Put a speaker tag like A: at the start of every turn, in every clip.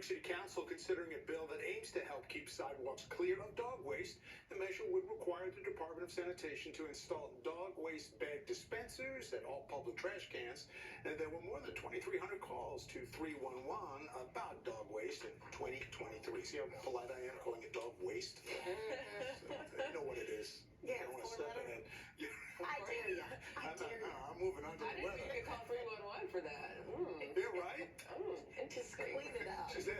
A: York City Council considering a bill that aims to help keep sidewalks clear of dog waste. The measure would require the Department of Sanitation to install dog waste bag dispensers at all public trash cans. And there were more than 2,300 calls to 311 about dog waste in 2023. See how polite I am calling it dog waste? So, you know what it is.
B: Yeah,
A: I don't want to step in it.
B: I dare you. I dare you.
A: I'm moving under
C: I
A: the
C: didn't
A: weather.
C: think you could call 311 for that.
A: Yeah, right?
B: Just
C: Interesting.
B: clean it up.
A: Is that,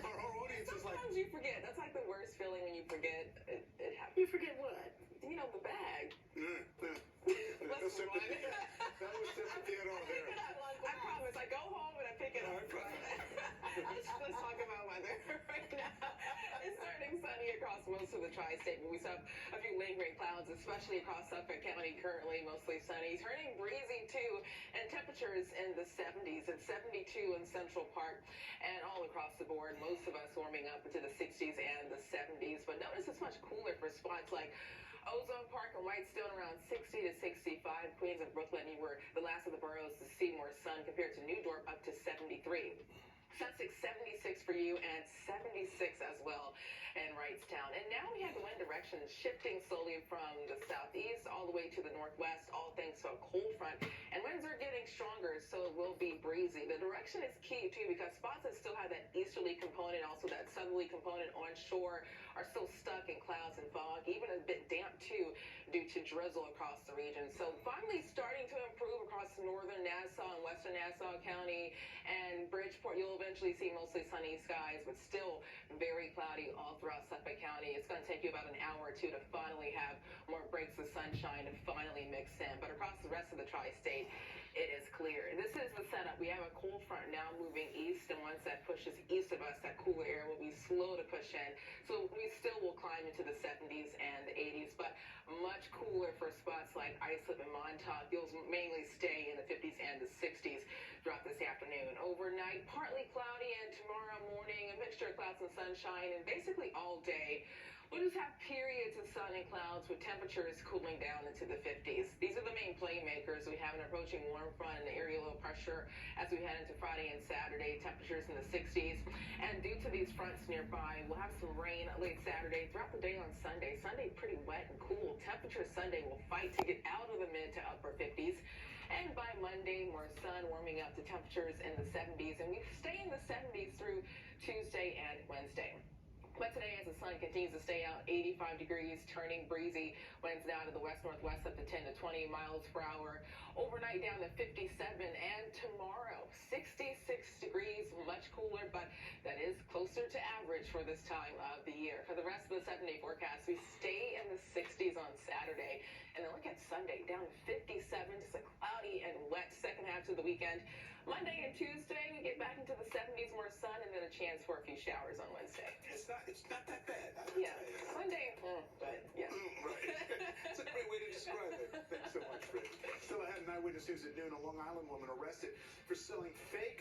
A: our audience is like,
C: Sometimes you forget. That's like the worst feeling when you forget it happened.
B: You forget what?
C: You know, the bag.
A: That was sympathy at all there.
C: I promise. I go home and I pick it up. Let's talk about weather right now. It's starting sunny across most of the tri-state, but we still have a few lingering clouds, especially across Suffolk County. Currently, mostly sunny. Turning breezy too, and temperatures in the 70s. It's 72 in Central Park and all across the board. Most of us warming up into the 60s and the 70s, but notice it's much cooler for spots like Ozone Park and Whitestone around 60 to 65. Queens and Brooklyn, you were the last of the boroughs to see more sun compared to New Dorp up to 73. Sussex 76 for you and 76 as well in Wrightstown. And now we have the wind direction shifting slowly from the southeast all the way to the northwest, all thanks to a cold front. And winds are getting stronger, so it will be breezy. The direction is key too because spots that still have that easterly component, also that southerly component on shore, are still stuck in clouds and fog, even a bit damp too due to drizzle across the region. So finally starting to improve across northern Nassau and western Nassau County and Bridgeport. You'll eventually see mostly sunny skies, but still very cloudy all throughout Suffolk County. It's going to take you about an hour or two to finally have more breaks of sunshine and finally mix in. But across the rest of the tri-state, it is clear. This is the setup. We have a cold front now moving east, and once that pushes east of us, that cooler air will be slow to push in. So we still will climb into the 70s and the 80s, but much cooler for spots like Islip and Montauk. You'll mainly stay in the 50s and the 60s throughout this afternoon. Overnight, partly cloudy, and tomorrow morning, a mixture of clouds and sunshine, and basically all day. We'll just have periods of sun and clouds with temperatures cooling down into the 50s. These are the main playmakers. We have an approaching warm front and the area low pressure as we head into Friday and Saturday. Temperatures in the 60s. And due to these fronts nearby, we'll have some rain late Saturday throughout the day on Sunday. Sunday pretty wet and cool. Temperatures Sunday will fight to get out of the mid to upper 50s. And by Monday, more sun warming up to temperatures in the 70s. And we stay in the 70s through Tuesday and Wednesday. But today, as the sun continues to stay out, 85 degrees, turning breezy, winds now to the west-northwest up to 10 to 20 miles per hour. Overnight down to 57, and tomorrow, 66 degrees, much cooler, but that is closer to average for this time of the year. For the rest of the 7-day forecast, we stay in the 60s on Saturday, and then look at Sunday, down to 57, just a cloudy and wet second half of the weekend. Monday and Tuesday, we get back into the 70s, more sun, and then a chance for a few showers on Wednesday.
A: It's not that bad.
C: Yeah, Sunday, but yeah.
A: Right. It's a great way to describe it. Thanks so much, Fred. Still ahead in Eyewitness News at noon, a Long Island woman arrested for selling fake